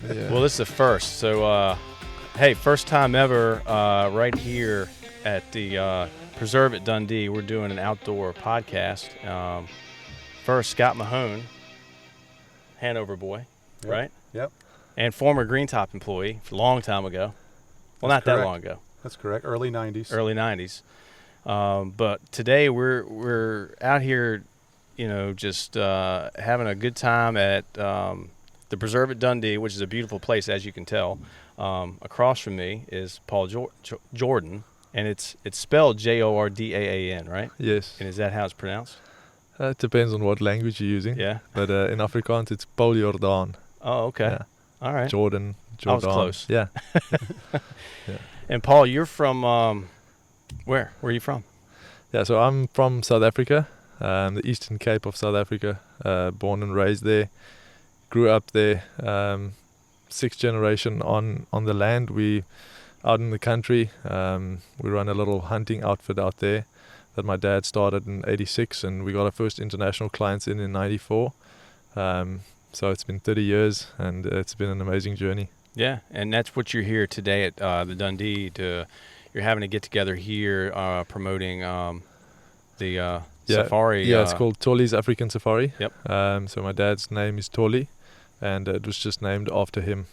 Yeah. Well, this is the first. So, hey, first time ever right here at the Preserve at Dundee. We're doing an outdoor podcast. First, Scott Mahone, Hanover boy, Yep. right? Yep. And former Green Top employee a long time ago. Well, That's not that correct. long ago. That's correct. Early 90s. Early 90s. But today we're out here, just having a good time at the Preserve at Dundee, which is a beautiful place, as you can tell. Across from me is Paul Jordaan, and it's spelled Jordaan, right? Yes. And is that how it's pronounced? It depends on what language you're using. Yeah. But in Afrikaans, it's Paul Jordaan. Oh, okay. Yeah. All right. Jordaan. I was close. Yeah. And Paul, you're from where? Where are you from? Yeah, so I'm from South Africa, the Eastern Cape of South Africa. Born and raised there. Grew up there. Sixth generation on the land. We out in the country. We run a little hunting outfit out there that my dad started in '86, and we got our first international clients in '94. So it's been 30 years, and it's been an amazing journey. Yeah, and that's what you're here today at the Dundee. You're having a get together here, promoting the safari. Yeah, it's called Tollie's African Safari. Yep. So my dad's name is Tollie, and it was just named after him.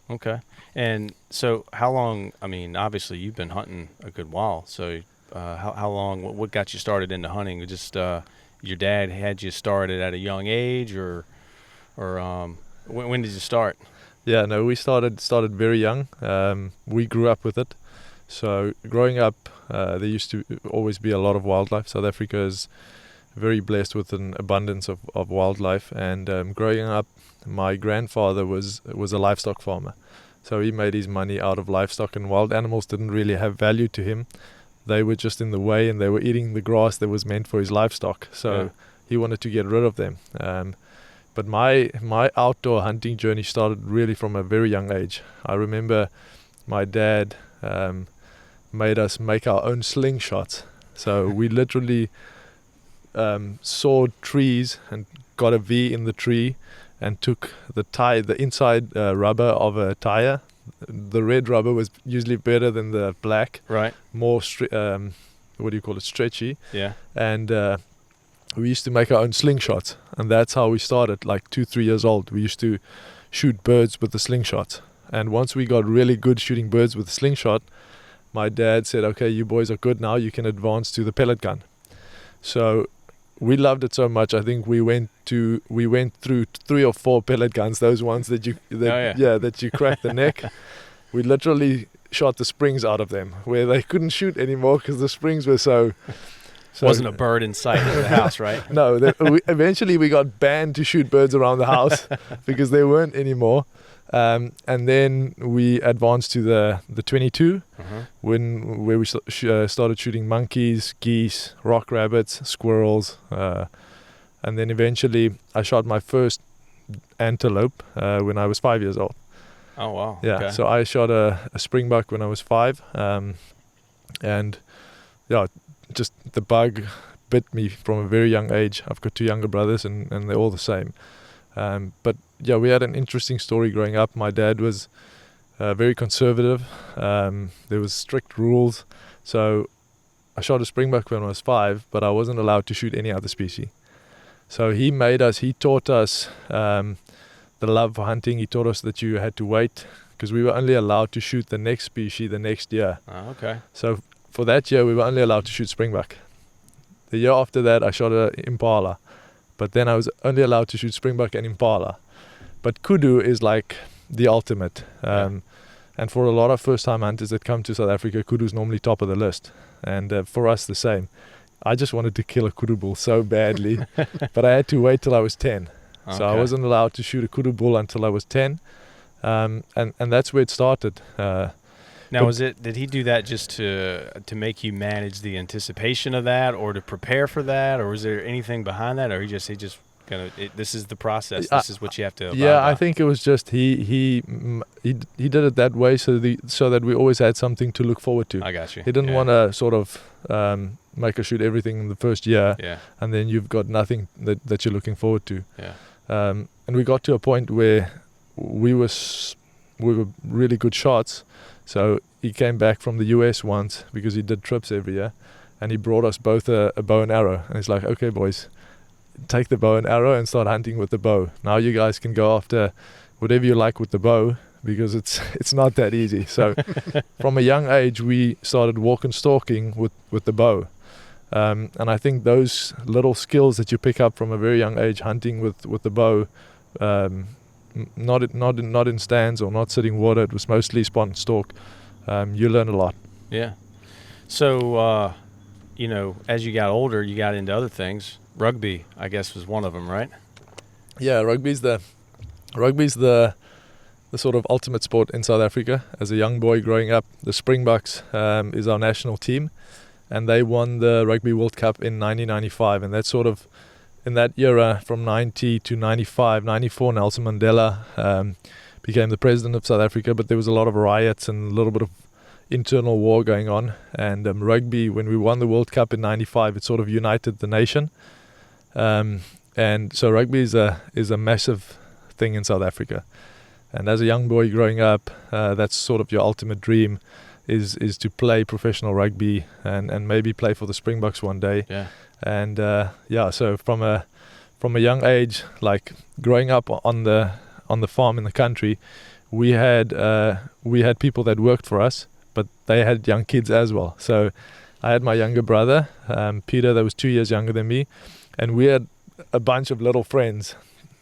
Okay. And so how long, I mean, obviously you've been hunting a good while. So how long, what got you started into hunting? Just your dad had you started at a young age, or when did you start? Yeah, no, we started very young. We grew up with it. So growing up, there used to always be a lot of wildlife. South Africa is very blessed with an abundance of wildlife. And growing up, my grandfather was a livestock farmer. So he made his money out of livestock, and wild animals didn't really have value to him. They were just in the way, and they were eating the grass that was meant for his livestock. So he wanted to get rid of them. But my outdoor hunting journey started really from a very young age. I remember my dad made us make our own slingshots. So we literally sawed trees and got a V in the tree and took the inside rubber of a tire. The red rubber was usually better than the black. Right. More stretchy. Yeah. And we used to make our own slingshots, and that's how we started. Like 2-3 years old, we used to shoot birds with the slingshot. And once we got really good shooting birds with the slingshot, my dad said, "Okay, you boys are good now. You can advance to the pellet gun." So we loved it so much. I think we went through 3 or 4 pellet guns. Those ones that you crack the neck. We literally shot the springs out of them, where they couldn't shoot anymore because the springs were so. Wasn't a bird in sight in the house, right? No, eventually we got banned to shoot birds around the house because there weren't anymore. And then we advanced to the 22, where we started shooting monkeys, geese, rock rabbits, squirrels, and then eventually I shot my first antelope when I was 5 years old. Oh wow! Yeah, okay. So I shot a springbuck when I was 5, and yeah. Just the bug bit me from a very young age. I've got 2 younger brothers, and they're all the same. But yeah, we had an interesting story growing up. My dad was very conservative. There was strict rules. So I shot a springbuck when I was 5, but I wasn't allowed to shoot any other species. So he taught us the love for hunting. He taught us that you had to wait, because we were only allowed to shoot the next species the next year. Oh, okay. So for that year, we were only allowed to shoot springbuck. The year after that, I shot an impala. But then I was only allowed to shoot springbuck and impala. But kudu is like the ultimate. And for a lot of first-time hunters that come to South Africa, kudu is normally top of the list. And for us, the same. I just wanted to kill a kudu bull so badly. But I had to wait till I was 10. Okay. So I wasn't allowed to shoot a kudu bull until I was 10. And that's where it started. Now, did he do that just to make you manage the anticipation of that, or to prepare for that, or was there anything behind that, or he just this is the process, this is what you have to abide by? I think it was just he did it that way so that we always had something to look forward to. I got you. He didn't want to sort of make us shoot everything in the first year, and then you've got nothing that you're looking forward to. Yeah. And we got to a point where we were really good shots. So he came back from the US once because he did trips every year, and he brought us both a bow and arrow. And he's like, okay, boys, take the bow and arrow and start hunting with the bow. Now you guys can go after whatever you like with the bow, because it's not that easy. So from a young age, we started walk and stalking with the bow. And I think those little skills that you pick up from a very young age, hunting with the bow, not in stands or not sitting water, it was mostly spot and stalk. You learn a lot. Yeah. So, as you got older, you got into other things. Rugby, I guess, was one of them, right? Yeah, rugby's the sort of ultimate sport in South Africa. As a young boy growing up, the Springboks is our national team, and they won the Rugby World Cup in 1995, and that's sort of in that era from 90 to 95, 94, Nelson Mandela became the president of South Africa, but there was a lot of riots and a little bit of internal war going on, and rugby, when we won the World Cup in 95, it sort of united the nation, and so rugby is a massive thing in South Africa. And as a young boy growing up, that's sort of your ultimate dream, is to play professional rugby and maybe play for the Springboks one day. Yeah. And so from a young age, like growing up on the farm in the country, we had people that worked for us, but they had young kids as well. So I had my younger brother, Peter, that was 2 years younger than me, and we had a bunch of little friends.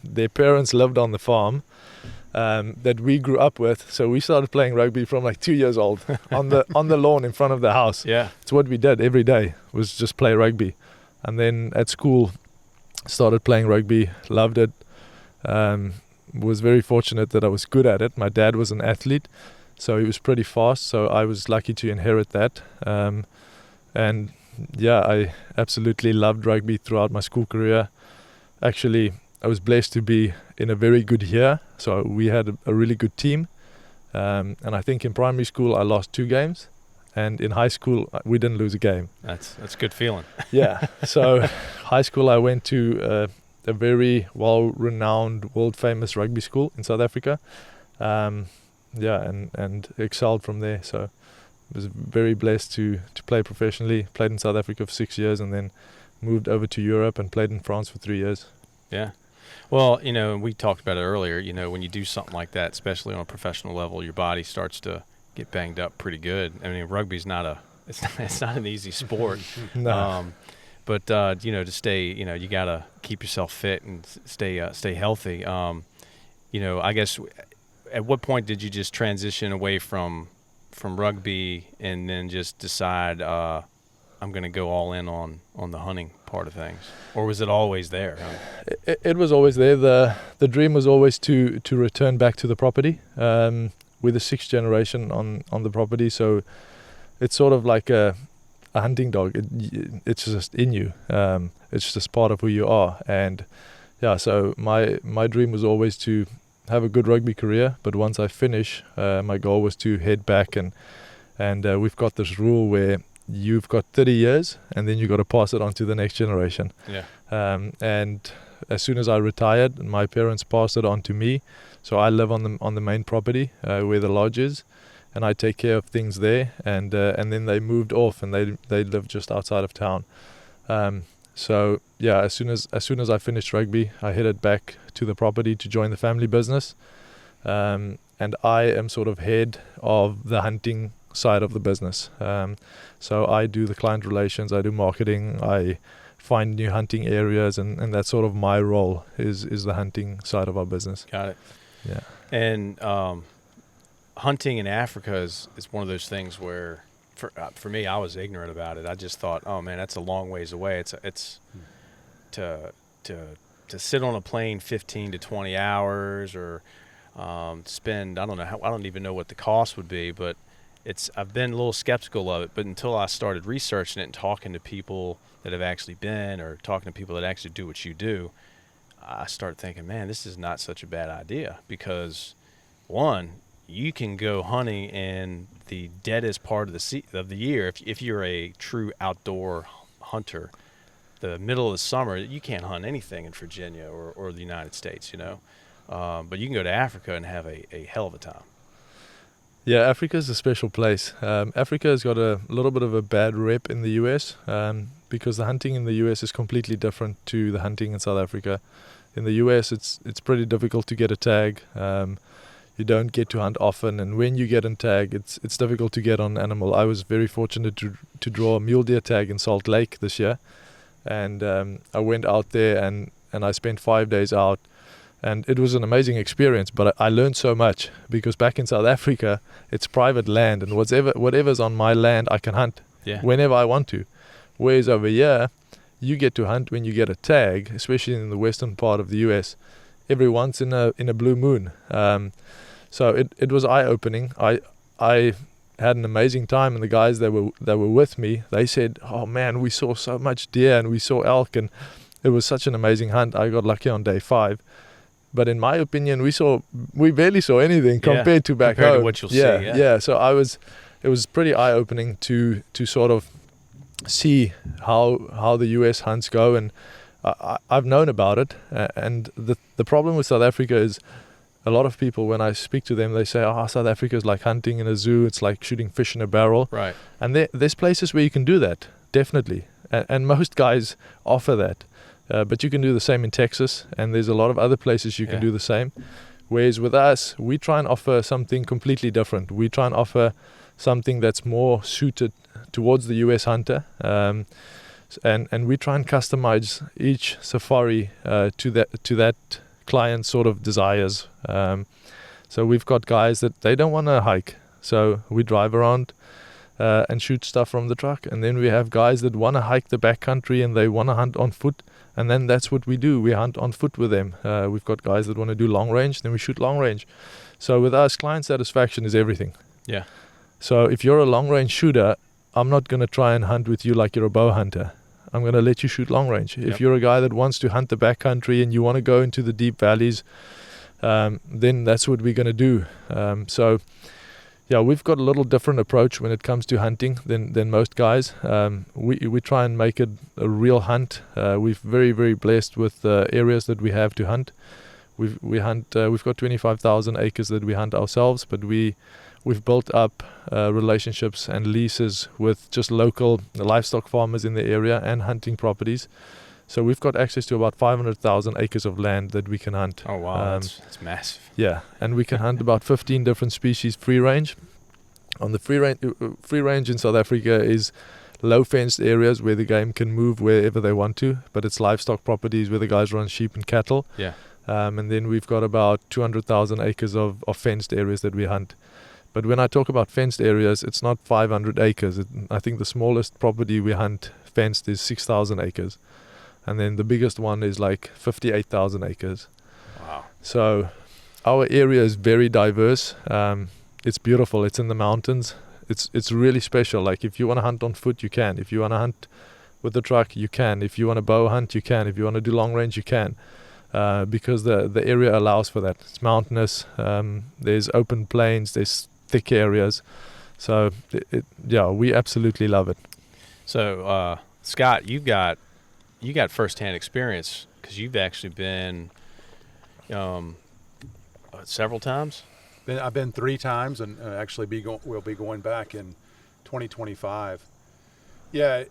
Their parents lived on the farm that we grew up with, so we started playing rugby from like 2 years old on the lawn in front of the house. Yeah, it's what we did every day, was just play rugby. And then at school, started playing rugby, loved it. Was very fortunate that I was good at it. My dad was an athlete, so he was pretty fast, so I was lucky to inherit that. And yeah, I absolutely loved rugby throughout my school career. Actually, I was blessed to be in a very good year, so we had a really good team. And I think in primary school I lost 2 games, and in high school we didn't lose a game. That's a good feeling. Yeah. So high school I went to a very well-renowned, world-famous rugby school in South Africa. And excelled from there. So I was very blessed to play professionally. Played in South Africa for 6 years, and then moved over to Europe and played in France for 3 years. Yeah. Well, we talked about it earlier, when you do something like that, especially on a professional level, your body starts to get banged up pretty good. I mean, rugby's it's not an easy sport. No. But to stay, you got to keep yourself fit and stay healthy. I guess, at what point did you just transition away from rugby and then just decide I'm going to go all in on the hunting part of things? Or was it always there? It was always there. The dream was always to return back to the property. We're the 6th generation on the property, so it's sort of like a hunting dog. It's just in you. It's just part of who you are. And yeah, so my dream was always to have a good rugby career, but once I finish, my goal was to head back, and we've got this rule where you've got 30 years and then you got to pass it on to the next generation. Yeah. And as soon as I retired, my parents passed it on to me, so I live on the main property where the lodge is, and I take care of things there, and then they moved off and they live just outside of town. So yeah, as soon as I finished rugby, I headed back to the property to join the family business, and I am sort of head of the hunting side of the business. So I do the client relations, I do marketing, I find new hunting areas, and that's sort of my role is the hunting side of our business. Got it. Yeah. And hunting in Africa is one of those things where, for me, I was ignorant about it. I just thought, oh man, that's a long ways away. It's to sit on a plane 15 to 20 hours, or spend, I don't even know what the cost would be, but I've been a little skeptical of it. But until I started researching it and talking to people that have actually been, or talking to people that actually do what you do, I started thinking, man, this is not such a bad idea, because one, you can go hunting in the deadest part of the year. If you're a true outdoor hunter, the middle of the summer, you can't hunt anything in Virginia or the United States, but you can go to Africa and have a hell of a time. Yeah, Africa is a special place. Africa has got a little bit of a bad rep in the US because the hunting in the US is completely different to the hunting in South Africa. In the US, it's pretty difficult to get a tag. You don't get to hunt often, and when you get a tag, it's difficult to get on animal. I was very fortunate to draw a mule deer tag in Salt Lake this year, and I went out there and I spent 5 days out. And it was an amazing experience, but I learned so much because back in South Africa, it's private land, and whatever's on my land, I can hunt whenever I want to. Whereas over here, you get to hunt when you get a tag, especially in the western part of the US, every once in a blue moon. So it was eye-opening. I had an amazing time, and the guys that were with me, they said, "Oh man, we saw so much deer and we saw elk, and it was such an amazing hunt." I got lucky on day 5. But in my opinion, we barely saw anything compared to back home. To what you'll see. Yeah. So it was pretty eye-opening to sort of see how the US hunts go, and I've known about it. And the problem with South Africa is a lot of people, when I speak to them, they say, "Oh, South Africa is like hunting in a zoo. It's like shooting fish in a barrel." Right. And there's places where you can do that, definitely. And most guys offer that. But you can do the same in Texas, and there's a lot of other places you can do the same. Whereas with us, we try and offer something completely different. We try and offer something that's more suited towards the US hunter, and we try and customize each safari to that client's sort of desires. So we've got guys that they don't want to hike, so we drive around and shoot stuff from the truck. And then we have guys that want to hike the backcountry and they want to hunt on foot. And then that's what we do. We hunt on foot with them. We've got guys that want to do long range, then we shoot long range. So with us, client satisfaction is everything. Yeah. So if you're a long range shooter, I'm not going to try and hunt with you like you're a bow hunter. I'm going to let you shoot long range. If you're a guy that wants to hunt the backcountry and you want to go into the deep valleys, then that's what we're going to do. So yeah, we've got a little different approach when it comes to hunting than most guys. We try and make it a real hunt. We're very, very blessed with the areas that we have to hunt. We've got 25,000 acres that we hunt ourselves, but we've built up relationships and leases with just local livestock farmers in the area and hunting properties. So we've got access to about 500,000 acres of land that we can hunt. Oh, wow. That's massive. Yeah, and we can hunt about 15 different species free range. On the free range in South Africa is low fenced areas where the game can move wherever they want to, but it's livestock properties where the guys run sheep and cattle. Yeah. And then we've got about 200,000 acres of fenced areas that we hunt. But when I talk about fenced areas, it's not 500 acres. I think the smallest property we hunt fenced is 6,000 acres. And then the biggest one is like 58,000 acres. Wow. So our area is very diverse. It's beautiful. It's in the mountains. It's really special. Like if you want to hunt on foot, you can. If you want to hunt with the truck, you can. If you want to bow hunt, you can. If you want to do long range, you can. Because the area allows for that. It's mountainous. There's open plains. There's thick areas. So we absolutely love it. So Scott, you got firsthand experience because you've actually been several times. I've been 3 times, and actually we'll be going back in 2025. Yeah,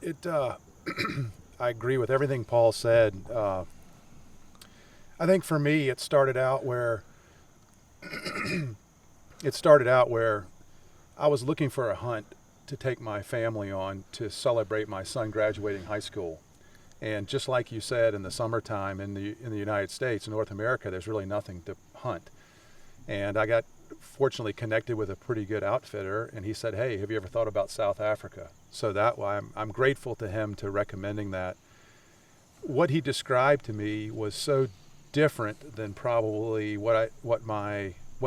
I agree with everything Paul said. I think for me, it started out where I was looking for a hunt to take my family on to celebrate my son graduating high school. And just like you said, in the summertime in the United States, North America, there's really nothing to hunt. And I got fortunately connected with a pretty good outfitter, and he said, "Hey, have you ever thought about South Africa?" So that way, I'm grateful to him to recommending that. What he described to me was so different than probably what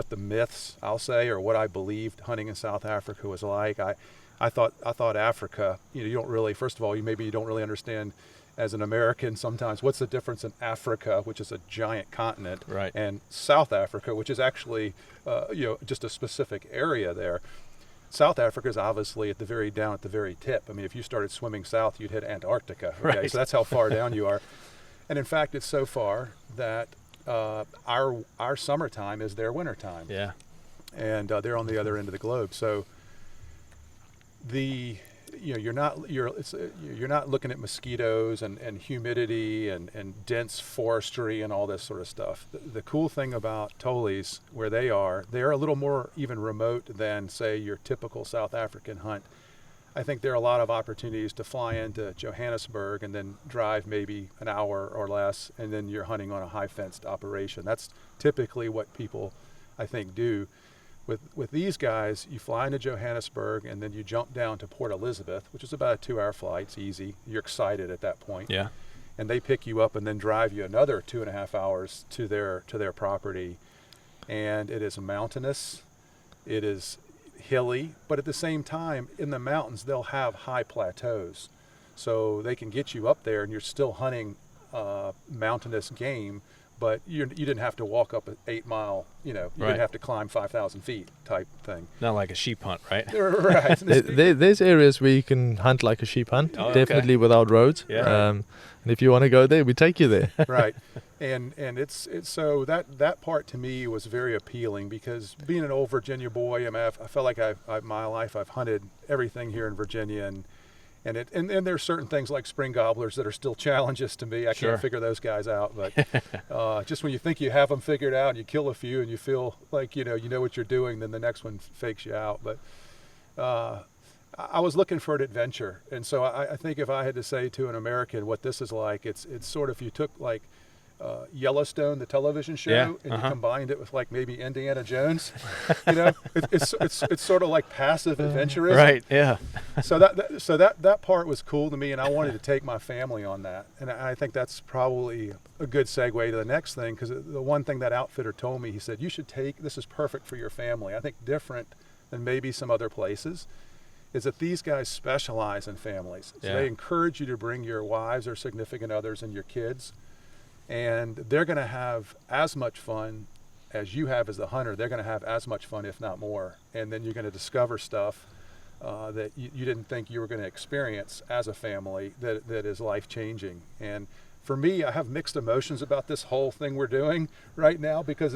the myths, I'll say, or what I believed hunting in South Africa was like. I thought Africa, you don't really, first of all, you don't really understand as an American sometimes what's the difference in Africa, which is a giant continent, right, and South Africa, which is actually just a specific area there. South Africa is obviously down at the very tip. I mean, if you started swimming south, you'd hit Antarctica. Okay? Right. So that's how far down you are. And in fact, it's so far that our summertime is their wintertime. Yeah. And they're on the other end of the globe. So you're not looking at mosquitoes and humidity and dense forestry and all this sort of stuff. The cool thing about Tollies, where they're a little more even remote than, say, your typical South African hunt. I think there are a lot of opportunities to fly into Johannesburg and then drive maybe an hour or less, and then you're hunting on a high fenced operation. That's typically what people, I think, do. With these guys, you fly into Johannesburg and then you jump down to Port Elizabeth, which is about a 2-hour flight. It's easy. You're excited at that point. Yeah. And they pick you up and then drive you another 2.5 hours to their property. And it is mountainous. It is hilly, but at the same time, in the mountains, they'll have high plateaus. So they can get you up there and you're still hunting mountainous game, but you didn't have to walk up an 8-mile, you didn't have to climb 5,000 feet type thing. Not like a sheep hunt, right? Right. There's areas where you can hunt like a sheep hunt, definitely without roads. Yeah. And if you want to go there, we take you there. Right. And it's so that part to me was very appealing, because being an old Virginia boy, I felt like my life I've hunted everything here in Virginia, and there's certain things like spring gobblers that are still challenges to me. I can't figure those guys out, but just when you think you have them figured out and you kill a few and you feel like you know what you're doing, then the next one fakes you out. But I was looking for an adventure, and so I think if I had to say to an American what this is like, it's sort of, if you took like Yellowstone, the television show, and you combined it with like maybe Indiana Jones, it's sort of like passive adventurism. Right. Yeah. So that part was cool to me, and I wanted to take my family on that, and I think that's probably a good segue to the next thing, because the one thing that outfitter told me, he said, this is perfect for your family. I think different than maybe some other places is that these guys specialize in families. So they encourage you to bring your wives or significant others and your kids. And they're going to have as much fun as you have as the hunter. They're going to have as much fun, if not more. And then you're going to discover stuff that you didn't think you were going to experience as a family that is life-changing. And for me, I have mixed emotions about this whole thing we're doing right now, because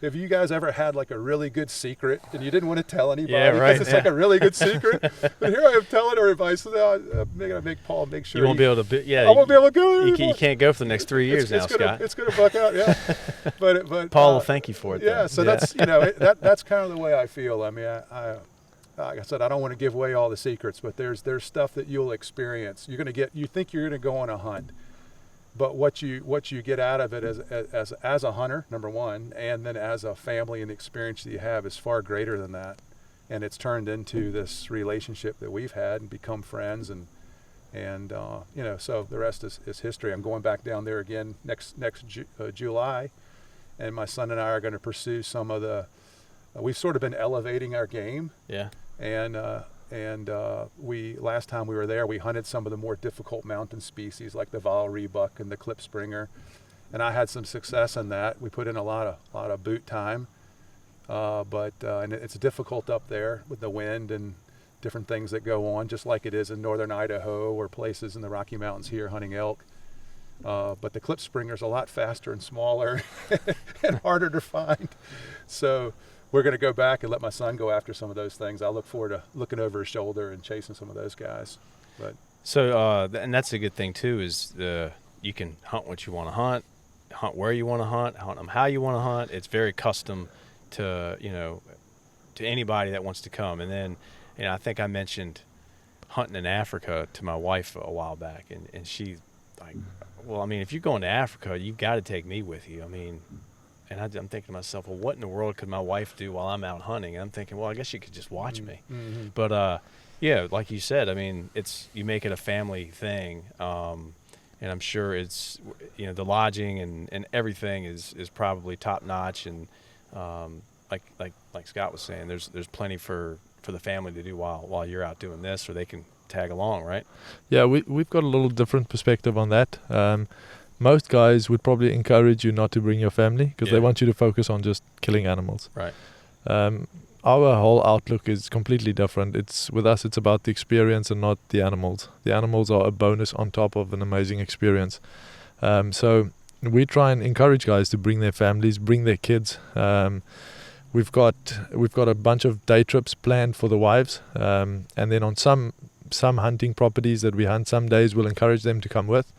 if you guys ever had like a really good secret and you didn't want to tell anybody, because it's like a really good secret, but here I am telling everybody, so I'm going to make Paul make sure you won't be able to. I won't be able to go. You can't go for the next 3 years now, Scott. It's going to buck out, yeah. But Paul will thank you for it. Yeah, though. so that's that's kind of the way I feel. I mean, I like I said, I don't want to give away all the secrets, but there's stuff that you'll experience. You think you're going to go on a hunt, but what you get out of it as a hunter, number one, and then as a family and the experience that you have is far greater than that. And it's turned into this relationship that we've had and become friends, and so the rest is history. I'm going back down there again next July, and my son and I are going to pursue some of the. We've sort of been elevating our game. Yeah. And we last time we were there, we hunted some of the more difficult mountain species like the Vallery buck and the klipspringer, and I had some success in that. We put in a lot of boot time, but it's difficult up there with the wind and different things that go on, just like it is in northern Idaho or places in the Rocky Mountains here hunting elk. But the klipspringer's a lot faster and smaller and harder to find. So we're going to go back and let my son go after some of those things. I look forward to looking over his shoulder and chasing some of those guys. But so, and that's a good thing too, is you can hunt what you want to hunt where you want to hunt them how you want to hunt. It's very custom to anybody that wants to come. And then, I think I mentioned hunting in Africa to my wife a while back, and she like, well, I mean, if you're going to Africa, you've got to take me with you. I mean. And I'm thinking to myself, well, what in the world could my wife do while I'm out hunting? And I'm thinking, well, I guess she could just watch me. Mm-hmm. But, like you said, I mean, you make it a family thing. And I'm sure it's, the lodging and everything is probably top notch. And like Scott was saying, there's plenty for the family to do while you're out doing this, or they can tag along, right? Yeah, we've got a little different perspective on that. Most guys would probably encourage you not to bring your family because they want you to focus on just killing animals. Right. Our whole outlook is completely different. With us, it's about the experience and not the animals. The animals are a bonus on top of an amazing experience. So we try and encourage guys to bring their families, bring their kids. We've got a bunch of day trips planned for the wives, and then on some hunting properties that we hunt, some days we'll encourage them to come with,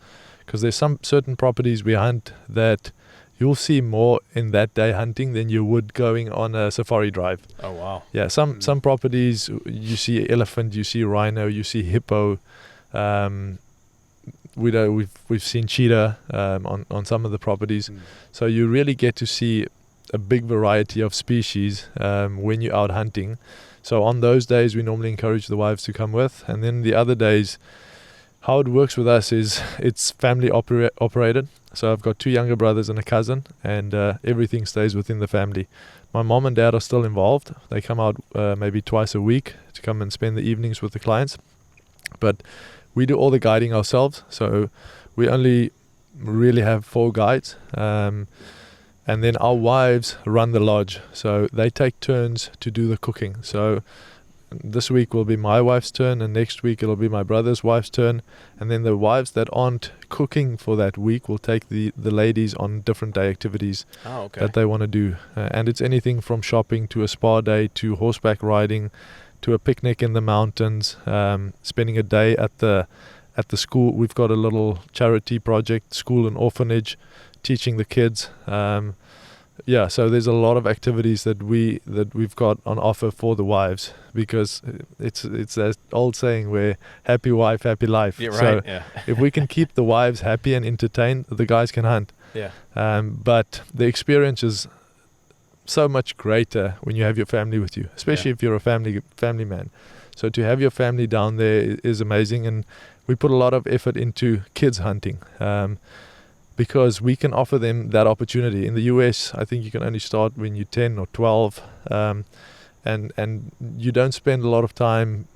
because there's some certain properties we hunt that you'll see more in that day hunting than you would going on a safari drive. Oh wow! Yeah, some properties you see elephant, you see rhino, you see hippo. We've seen cheetah on some of the properties, so you really get to see a big variety of species when you're out hunting. So on those days, we normally encourage the wives to come with, and then the other days, how it works with us is it's family operated. So I've got 2 younger brothers and a cousin, and everything stays within the family. My mom and dad are still involved. They come out maybe twice a week to come and spend the evenings with the clients, but we do all the guiding ourselves. So we only really have 4 guides, and then our wives run the lodge. So they take turns to do the cooking. So this week will be my wife's turn, and next week it'll be my brother's wife's turn, and then the wives that aren't cooking for that week will take the ladies on different day activities that they want to do, and it's anything from shopping to a spa day to horseback riding to a picnic in the mountains, spending a day at the school. We've got a little charity project, school and orphanage, teaching the kids. So there's a lot of activities that we've got on offer for the wives, because it's that old saying where happy wife, happy life. Yeah, right. So yeah. if we can keep the wives happy and entertained, the guys can hunt. Yeah. But the experience is so much greater when you have your family with you, especially if you're a family man. So to have your family down there is amazing, and we put a lot of effort into kids hunting. Because we can offer them that opportunity. In the US, I think you can only start when you're 10 or 12, and you don't spend a lot of time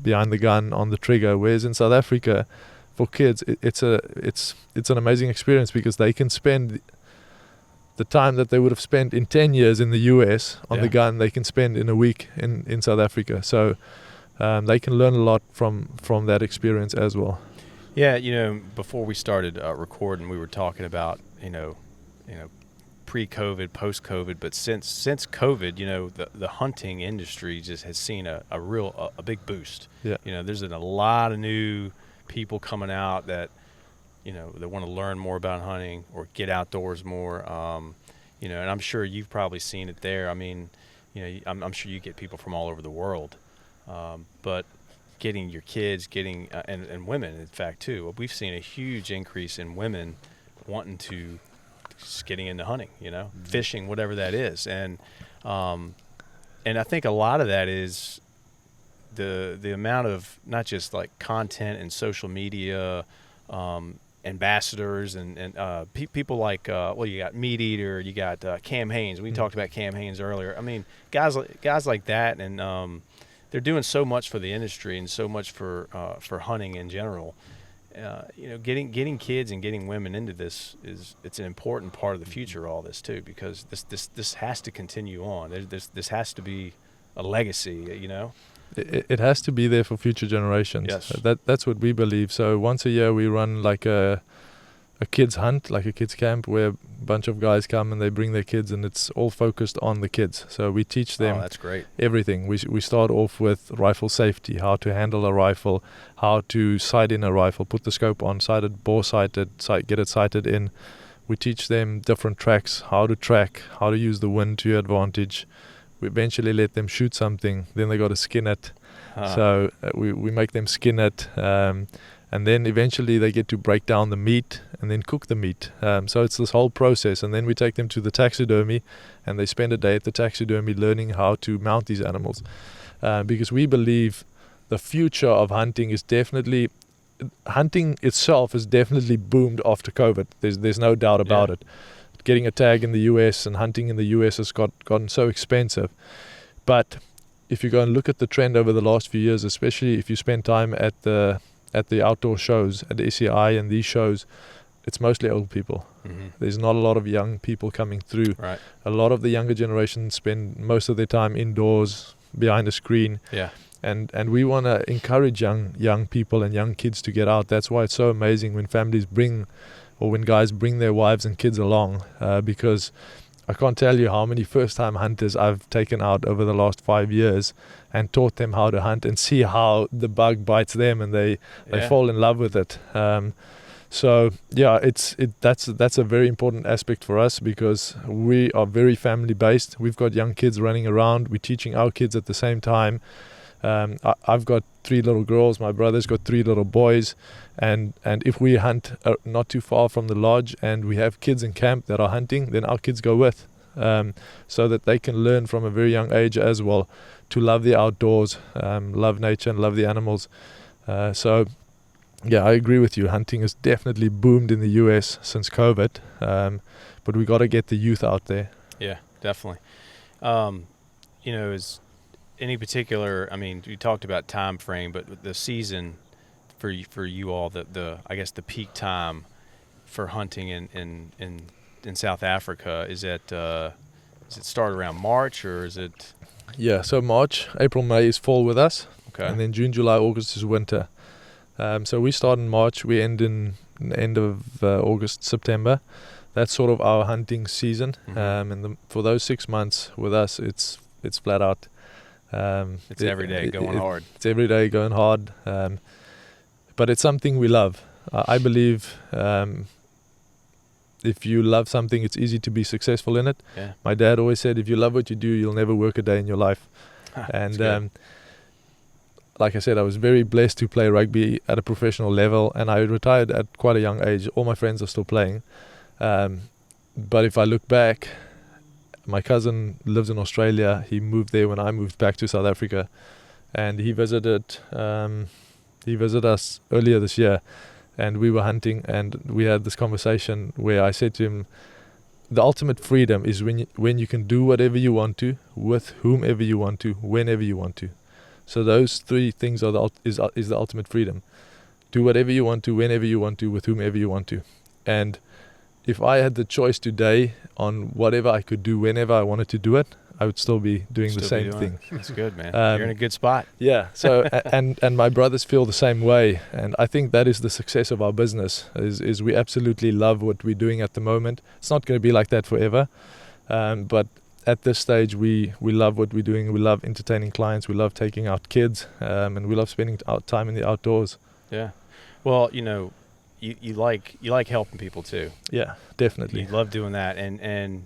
behind the gun on the trigger. Whereas in South Africa, for kids, it's an amazing experience, because they can spend the time that they would have spent in 10 years in the US on the gun, they can spend in a week in South Africa. So they can learn a lot from that experience as well. Yeah, before we started recording, we were talking about, pre-COVID, post-COVID, but since COVID, the hunting industry just has seen a big boost. Yeah. There's been a lot of new people coming out that, that want to learn more about hunting or get outdoors more. And I'm sure you've probably seen it there. I mean, I'm sure you get people from all over the world, but getting your kids, and women, in fact, too. We've seen a huge increase in women wanting to just getting into hunting, fishing, whatever that is. And I think a lot of that is the amount of not just like content and social media, ambassadors and people like, you got Meat Eater, you got Cam Hanes. We talked about Cam Hanes earlier. I mean, guys like that, and they're doing so much for the industry and so much for hunting in general. Getting kids and getting women into this it's an important part of the future of all this too, because this has to continue on. This has to be a legacy, It has to be there for future generations. Yes. That's what we believe. So once a year we run like a kids hunt, like a kids camp, where a bunch of guys come and they bring their kids, and it's all focused on the kids. So we teach them that's great. everything. We start off with rifle safety, how to handle a rifle, how to sight in a rifle, put the scope on, sight it, bore sight it, get it sighted in. We teach them different tracks, how to track, how to use the wind to your advantage. We eventually let them shoot something, then they got to skin it. So we make them skin it, and then eventually they get to break down the meat and then cook the meat. So it's this whole process, and then we take them to the taxidermy, and they spend a day at the taxidermy learning how to mount these animals, because we believe the future of hunting is definitely, hunting itself has definitely boomed after COVID. There's no doubt about it. Getting a tag in the US and hunting in the US has gotten so expensive. But if you go and look at the trend over the last few years, especially if you spend time at the outdoor shows, at the SEI and these shows, it's mostly old people. Mm-hmm. There's not a lot of young people coming through. Right. A lot of the younger generation spend most of their time indoors, behind a screen. Yeah. And we want to encourage young people and young kids to get out. That's why it's so amazing when families bring or when guys bring their wives and kids along, because I can't tell you how many first-time hunters I've taken out over the last 5 years and taught them how to hunt, and see how the bug bites them and they fall in love with it. So yeah, that's a very important aspect for us, because we are very family based. We've got young kids running around. We're teaching our kids at the same time. I've got 3 little girls. My brother's got 3 little boys, and if we hunt not too far from the lodge and we have kids in camp that are hunting, then our kids go with, so that they can learn from a very young age as well to love the outdoors, love nature and love the animals. So yeah, I agree with you. Hunting has definitely boomed in the US since COVID, but we got to get the youth out there. Yeah, definitely. Is any particular? I mean, you talked about time frame, but the season for you all, the I guess the peak time for hunting in South Africa, is it start around March, or is it? Yeah, so March, April, May is fall with us, Okay, and then June, July, August is winter. So we start in March, we end in the end of August, September. That's sort of our hunting season. Mm-hmm. And for those 6 months with us, it's flat out. It's every day going hard. It's every day going hard. But it's something we love. I believe if you love something, it's easy to be successful in it. Yeah. My dad always said, if you love what you do, you'll never work a day in your life. And like I said, I was very blessed to play rugby at a professional level, and I retired at quite a young age. All my friends are still playing. But if I look back, my cousin lives in Australia. He moved there when I moved back to South Africa, and he visited us earlier this year, and we were hunting, and we had this conversation where I said to him, the ultimate freedom is when you can do whatever you want to, with whomever you want to, whenever you want to. So those 3 things are is the ultimate freedom. Do whatever you want to, whenever you want to, with whomever you want to. And if I had the choice today on whatever I could do whenever I wanted to do it, I would still be doing the same thing. That's good, man. You're in a good spot. Yeah. So and my brothers feel the same way, and I think that is the success of our business. Is we absolutely love what we're doing at the moment. It's not going to be like that forever, but at this stage, we love what we're doing. We love entertaining clients. We love taking out kids, and we love spending time in the outdoors. Yeah. Well, you like helping people too. Yeah, definitely. You love doing that, and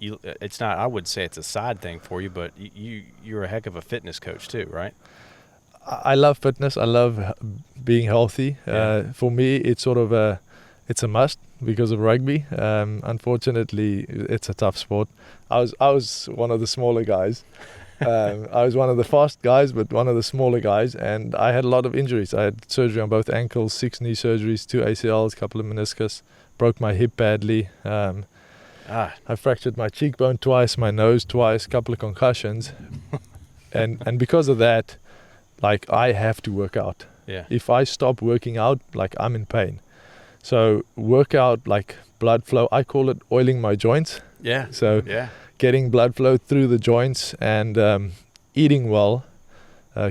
it's not. I would say it's a side thing for you, but you're a heck of a fitness coach too, right? I love fitness. I love being healthy. Yeah. For me, it's sort of it's a must because of rugby. Unfortunately, it's a tough sport. I was one of the smaller guys. I was one of the fast guys, but one of the smaller guys, and I had a lot of injuries. I had surgery on both ankles, 6 knee surgeries, 2 ACLs, a couple of meniscus, broke my hip badly. I fractured my cheekbone twice, my nose twice, a couple of concussions, and because of that, like, I have to work out. Yeah. If I stop working out, like, I'm in pain. So workout, like blood flow, I call it oiling my joints. Yeah. So getting blood flow through the joints and eating well,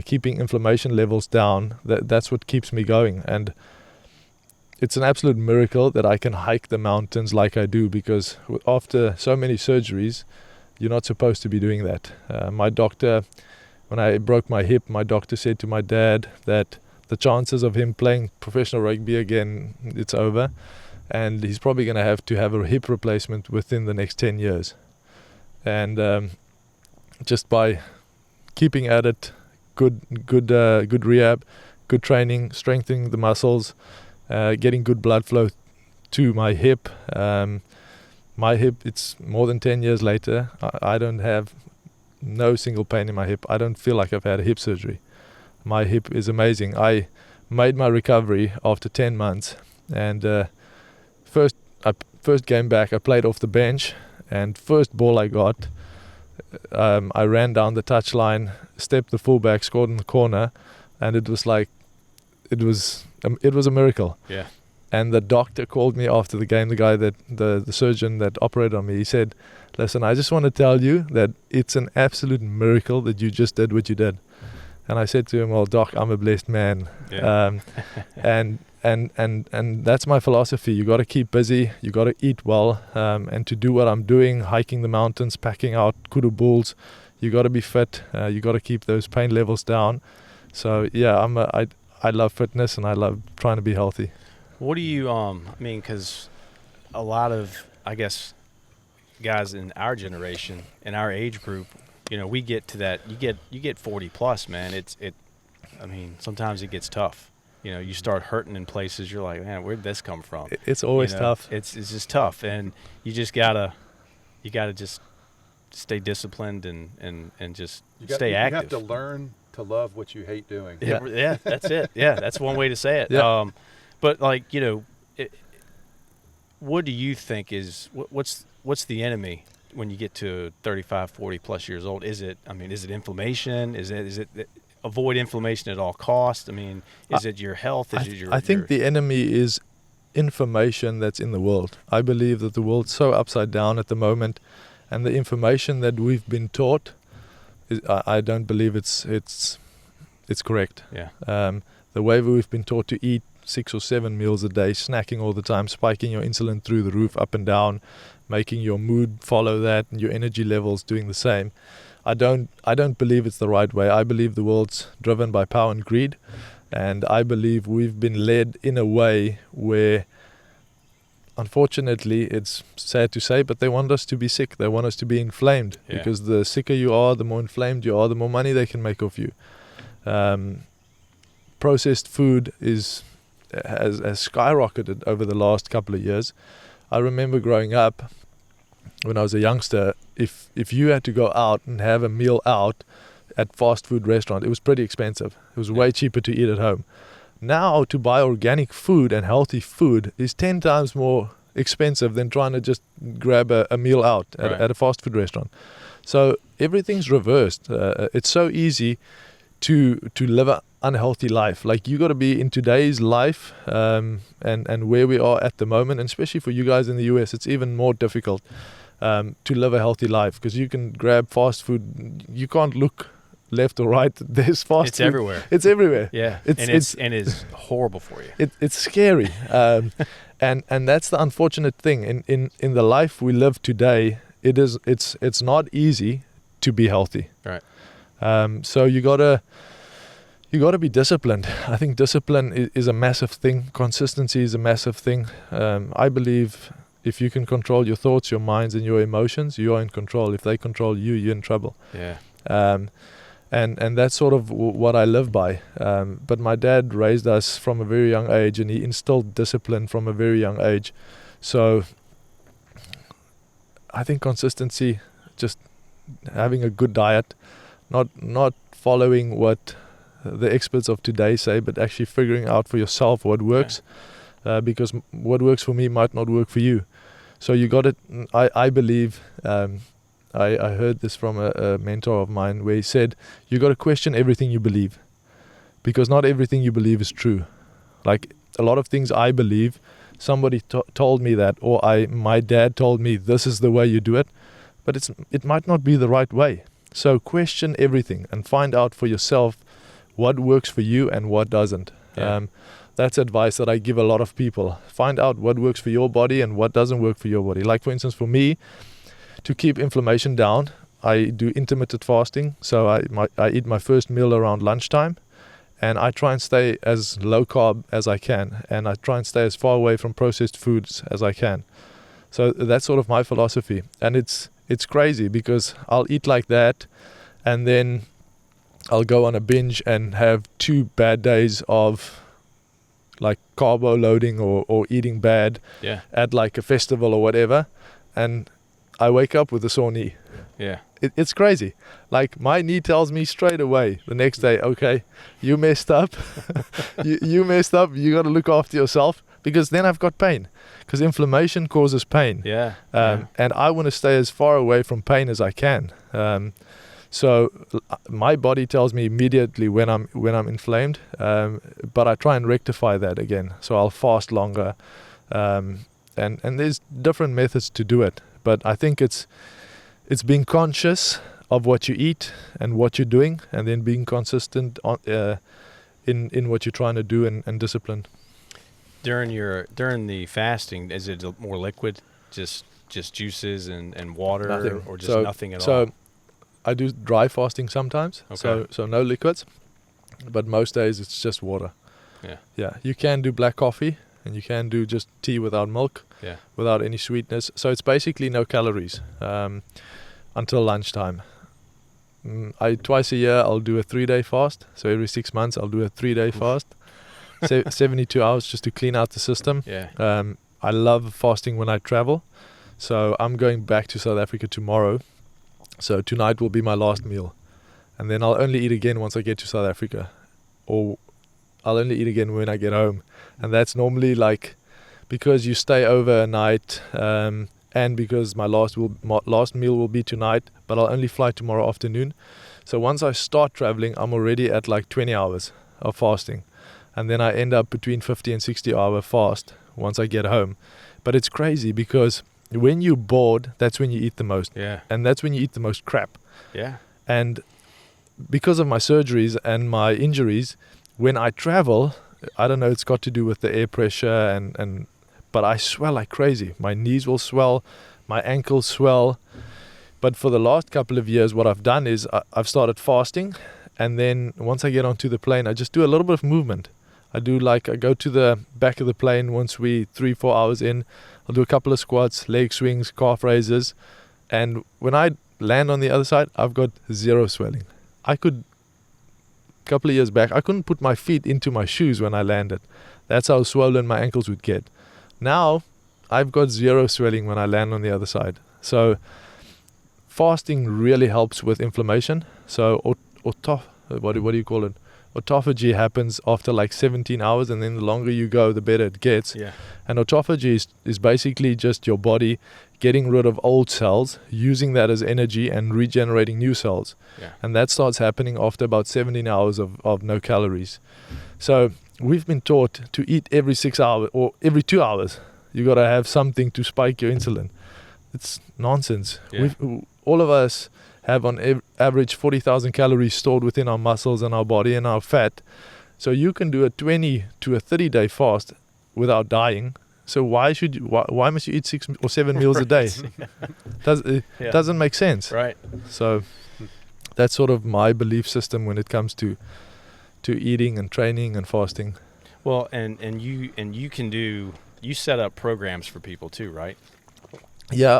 keeping inflammation levels down, that's what keeps me going. And it's an absolute miracle that I can hike the mountains like I do, because after so many surgeries, you're not supposed to be doing that. My doctor, when I broke my hip, my doctor said to my dad that the chances of him playing professional rugby again, it's over. And he's probably going to have a hip replacement within the next 10 years. And just by keeping at it, good rehab, good training, strengthening the muscles, getting good blood flow to my hip. My hip, it's more than 10 years later. I don't have no single pain in my hip. I don't feel like I've had a hip surgery. My hip is amazing. I made my recovery after 10 months, and first game back, I played off the bench, and first ball I got, I ran down the touchline, stepped the fullback, scored in the corner, and it was a miracle. Yeah. And the doctor called me after the game, the guy that the surgeon that operated on me, he said, "Listen, I just want to tell you that it's an absolute miracle that you just did what you did." And I said to him, "Well, Doc, I'm a blessed man." Yeah. And and that's my philosophy. You got to keep busy, you got to eat well, and to do what I'm doing, hiking the mountains, packing out kudu bulls, you got to be fit. You got to keep those pain levels down. So yeah, I love fitness and I love trying to be healthy. What do you I mean, because a lot of, I guess, guys in our generation, in our age group, we get to that. You get 40 plus, man. I mean, sometimes it gets tough. You start hurting in places. You're like, man, where'd this come from? It's always tough. It's just tough, and you gotta just stay disciplined and just stay active. You have to learn to love what you hate doing. Yeah, that's it. Yeah, that's one way to say it. Yeah. But like, what do you think is what's the enemy when you get to 35, 40 plus years old? Is it inflammation? Is it avoid inflammation at all costs? I mean, is it your health? I think the enemy is information that's in the world. I believe that the world's so upside down at the moment, and the information that we've been taught, I don't believe it's correct. Yeah. The way we've been taught to eat 6 or 7 meals a day, snacking all the time, spiking your insulin through the roof, up and down, making your mood follow that, and your energy levels doing the same. I don't believe it's the right way. I believe the world's driven by power and greed, and I believe we've been led in a way where, unfortunately, it's sad to say, but they want us to be sick. They want us to be inflamed, because the sicker you are, the more inflamed you are, the more money they can make off you. Processed food has skyrocketed over the last couple of years. I remember growing up, when I was a youngster, if you had to go out and have a meal out at fast food restaurant, it was pretty expensive. It was way cheaper to eat at home. Now to buy organic food and healthy food is 10 times more expensive than trying to just grab a meal out at a fast food restaurant. So everything's reversed. It's so easy to live an unhealthy life. Like, you got to be in today's life, and where we are at the moment, and especially for you guys in the US, it's even more difficult to live a healthy life, because you can grab fast food. You can't look left or right. There's fast food. It's everywhere. It's everywhere. Yeah, it's horrible for you. It's scary, and that's the unfortunate thing in the life we live today. It's not easy to be healthy. Right. So you gotta be disciplined. I think discipline is a massive thing. Consistency is a massive thing. I believe if you can control your thoughts, your minds, and your emotions, you are in control. If they control you, you're in trouble. Yeah. And that's sort of what I live by. But my dad raised us from a very young age, and he instilled discipline from a very young age. So I think consistency, just having a good diet, not following what the experts of today say, but actually figuring out for yourself what works, because what works for me might not work for you. So you got it. I believe, I heard this from a mentor of mine, where he said, you got to question everything you believe, because not everything you believe is true. Like, a lot of things I believe, somebody told me that, or my dad told me this is the way you do it, but it might not be the right way. So question everything and find out for yourself what works for you and what doesn't. Yeah. That's advice that I give a lot of people. Find out what works for your body and what doesn't work for your body. Like, for instance, for me, to keep inflammation down, I do intermittent fasting. So I eat my first meal around lunchtime, and I try and stay as low carb as I can, and I try and stay as far away from processed foods as I can. So that's sort of my philosophy. And it's crazy, because I'll eat like that, and then I'll go on a binge and have 2 bad days of like carbo loading or eating bad at like a festival or whatever, and I wake up with a sore knee. Yeah. It's crazy. Like, my knee tells me straight away the next day, okay, you messed up. you messed up. You got to look after yourself, because then I've got pain, because inflammation causes pain. Yeah. And I want to stay as far away from pain as I can. So my body tells me immediately when I'm inflamed, but I try and rectify that again. So I'll fast longer, and there's different methods to do it. But I think it's being conscious of what you eat and what you're doing, and then being consistent in what you're trying to do, and discipline. during the fasting, is it more liquid, just juices and water, Nothing. or just nothing at all? So I do dry fasting sometimes. Okay. So no liquids, but most days it's just water. Yeah. Yeah. You can do black coffee, and you can do just tea without milk, Yeah. without any sweetness. So it's basically no calories until lunchtime. Twice a year I'll do a 3-day fast. So every 6 months I'll do a 3-day fast. 72 hours just to clean out the system. Yeah. I love fasting when I travel. So I'm going back to South Africa tomorrow. So tonight will be my last meal. And then I'll only eat again once I get to South Africa. Or I'll only eat again when I get home. And that's normally like, because you stay overnight, and because my last meal will be tonight, but I'll only fly tomorrow afternoon. So once I start traveling, I'm already at like 20 hours of fasting. And then I end up between 50 and 60 hour fast once I get home. But it's crazy because when you're bored, that's when you eat the most. Yeah. And that's when you eat the most crap. Yeah. And because of my surgeries and my injuries, when I travel, I don't know, it's got to do with the air pressure but I swell like crazy. My knees will swell, my ankles swell. But for the last couple of years, what I've done is I've started fasting, and then once I get onto the plane, I just do a little bit of movement. I go to the back of the plane once we 3-4 hours in. I'll do a couple of squats, leg swings, calf raises, and when I land on the other side, I've got zero swelling. A couple of years back, I couldn't put my feet into my shoes when I landed. That's how swollen my ankles would get. Now, I've got zero swelling when I land on the other side. So, fasting really helps with inflammation. So, what do you call it? Autophagy happens after like 17 hours, and then the longer you go, the better it gets. Yeah. And autophagy is basically just your body getting rid of old cells, using that as energy and regenerating new cells. Yeah. And that starts happening after about 17 hours of no calories. So we've been taught to eat every 6 hours or every 2 hours. You got to have something to spike your insulin. It's nonsense. Yeah. All of us have on average 40,000 calories stored within our muscles and our body and our fat. So you can do a 20 to a 30-day fast without dying. So why must you eat 6 or 7 meals a day? Doesn't make sense. Right. So that's sort of my belief system when it comes to eating and training and fasting. Well, and you set up programs for people too, right? Yeah,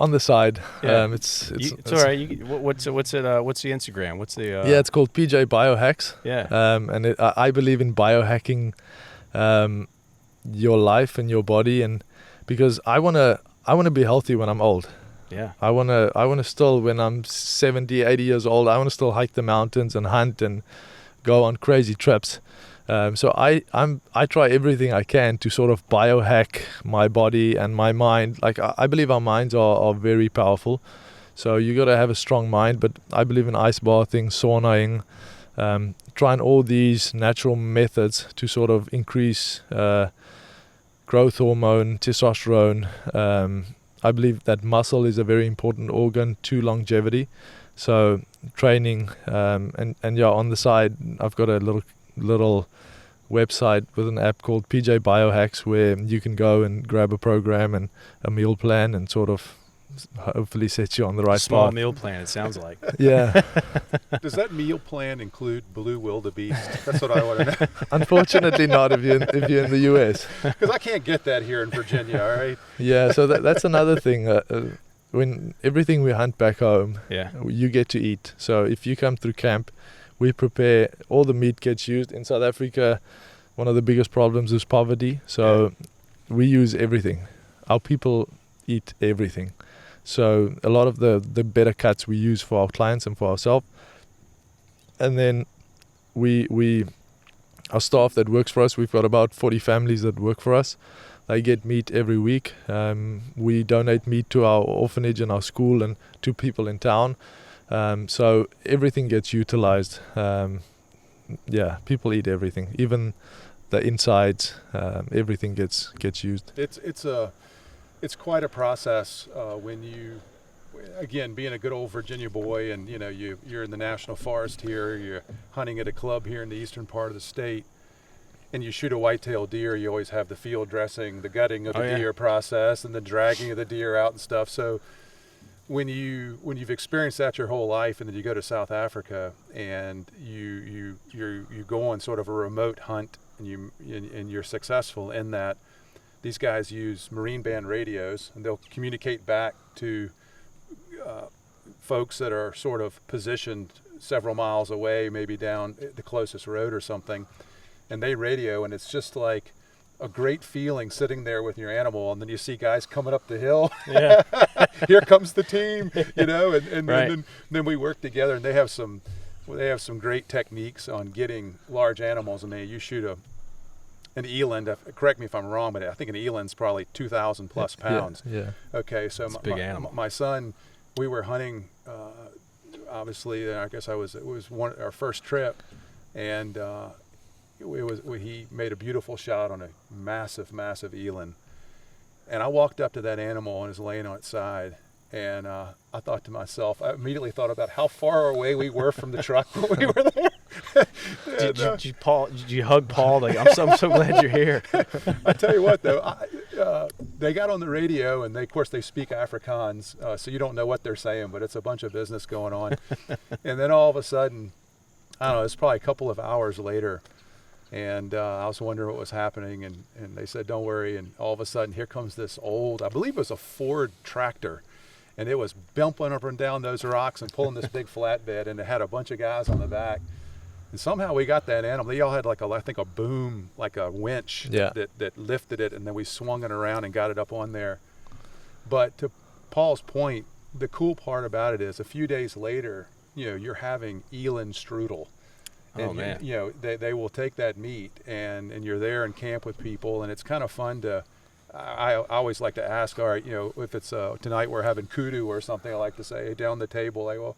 on the side. Yeah. It's all right. What's the Instagram? What's the yeah, it's called PJ Biohacks. Yeah. And I believe in biohacking your life and your body, and because I wanna be healthy when I'm old. Yeah. I wanna still, when I'm 70, 80 years old, I wanna still hike the mountains and hunt and go on crazy trips. So I try everything I can to sort of biohack my body and my mind. Like I believe our minds are very powerful. So you got to have a strong mind. But I believe in ice bathing, saunaing, trying all these natural methods to sort of increase growth hormone, testosterone. I believe that muscle is a very important organ to longevity. So training and yeah, on the side I've got a little website with an app called PJ Biohacks where you can go and grab a program and a meal plan and sort of hopefully set you on the right Small path. meal plan, it sounds like. Yeah. Does that meal plan include blue wildebeest? That's what I want to know. Unfortunately not if you're in the US. Because I can't get that here in Virginia, all right? Yeah, so that's another thing. When everything we hunt back home, Yeah. you get to eat. So if you come through camp, we prepare, all the meat gets used. In South Africa, one of the biggest problems is poverty. So we use everything. Our people eat everything. So a lot of the better cuts we use for our clients and for ourselves. And then our staff that works for us, we've got about 40 families that work for us. They get meat every week. We donate meat to our orphanage and our school and to people in town. So everything gets utilized. People eat everything, even the insides. Everything gets used. It's quite a process when you, again, being a good old Virginia boy, and you're in the national forest here, you're hunting at a club here in the eastern part of the state, and you shoot a white-tailed deer, you always have the field dressing, the gutting of the yeah. deer process, and the dragging of the deer out and stuff. So when you've experienced that your whole life, and then you go to South Africa and you go on sort of a remote hunt, and you're successful in that, these guys use marine band radios, and they'll communicate back to folks that are sort of positioned several miles away, maybe down the closest road or something, and they radio, and it's just like a great feeling sitting there with your animal, and then you see guys coming up the hill. Yeah. Here comes the team, you know, and Right. then we work together, and they have some great techniques on getting large animals. I mean, you shoot an eland, correct me if I'm wrong, but I think an eland's probably 2,000 plus pounds. Yeah. Okay, so It's a big animal. my son, we were hunting, obviously, I guess it was our first trip, and he made a beautiful shot on a massive eland, and I walked up to that animal and it was laying on its side, and I thought to myself, I immediately thought about how far away we were from the truck when we were there. Did you hug Paul? Like, I'm so glad you're here. I tell you what, though, they got on the radio, and of course they speak Afrikaans, so you don't know what they're saying, but it's a bunch of business going on. And then all of a sudden, I don't know, it's probably a couple of hours later, and I was wondering what was happening, and they said, don't worry, and all of a sudden here comes this old, I believe it was a Ford tractor, and it was bumping up and down those rocks and pulling this big flatbed, and it had a bunch of guys on the back. And somehow we got that animal. They all had like a boom, like a winch that lifted it, and then we swung it around and got it up on there. But to Paul's point, the cool part about it is a few days later, you know, you're having eland strudel. And Oh, man. you know, they will take that meat, and you're there in camp with people, and it's kind of fun to. I always like to ask, all right, you know, if it's tonight we're having kudu or something, I like to say down the table, like, well,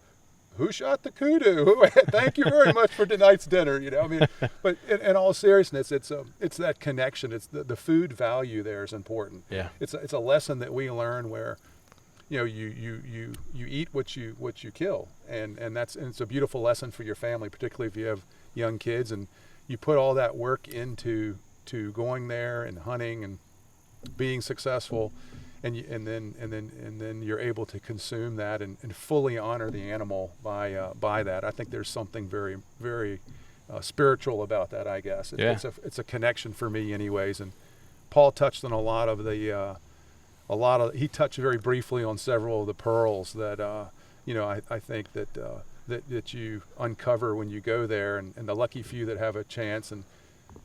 who shot the kudu? Thank you very much for tonight's dinner. You know, I mean, but in all seriousness, it's that connection. It's the food value there is important. Yeah. It's a lesson that we learn where, you know, you eat what you kill, and it's a beautiful lesson for your family, particularly if you have young kids, and you put all that work into going there and hunting and being successful. And then you're able to consume that and fully honor the animal by that. I think there's something very, very spiritual about that, I guess. It's a connection for me, anyways. And Paul touched on he touched very briefly on several of the pearls that you know, I think that you uncover when you go there, and the lucky few that have a chance and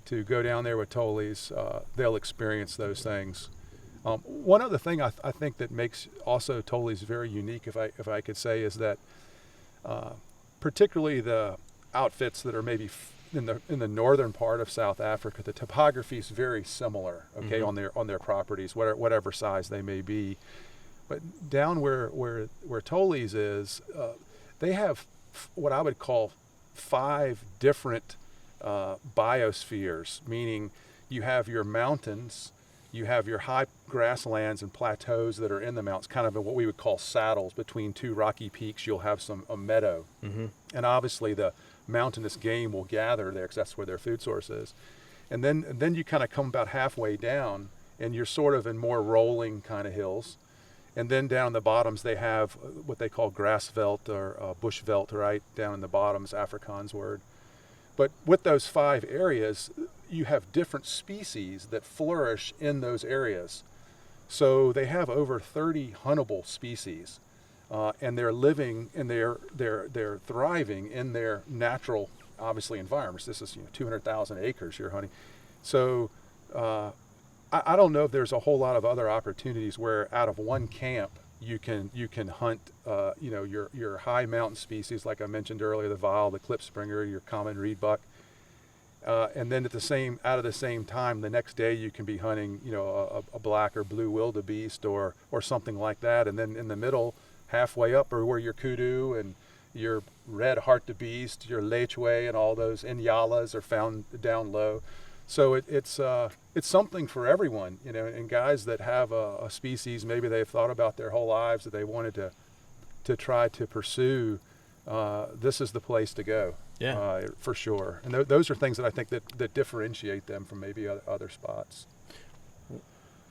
to go down there with Tollies, they'll experience those things. One other thing I think that makes also Tollies very unique, if I could say, is that particularly the outfits that are maybe in the northern part of South Africa, the topography is very similar. Okay, mm-hmm. on their properties, whatever size they may be. But down where Tollies is, they have what I would call 5 different biospheres, meaning you have your mountains. You have your high grasslands and plateaus that are in the mountains, kind of in what we would call saddles between 2 rocky peaks. You'll have a meadow. Mm-hmm. And obviously the mountainous game will gather there because that's where their food source is. And then you kind of come about halfway down, and you're sort of in more rolling kind of hills. And then down in the bottoms they have what they call grassveld or bushveld, right? Down in the bottoms, Afrikaans word. But with those 5 areas, you have different species that flourish in those areas. So they have over 30 huntable species, and they're living and they're thriving in their natural, obviously, environments. This is 200,000 acres you're hunting. So I don't know if there's a whole lot of other opportunities where out of one camp you can hunt your high mountain species, like I mentioned earlier, the Vaal, the Klipspringer, your common reedbuck. And then out of the same time, the next day you can be hunting, a black or blue wildebeest or something like that. And then in the middle, halfway up, are where your kudu and your red hartebeest, your lechwe, and all those inyalas are found down low. So it's something for everyone, and guys that have a species maybe they've thought about their whole lives that they wanted to try to pursue. this is the place to go. Yeah. For sure. And those are things that I think that differentiate them from maybe other spots.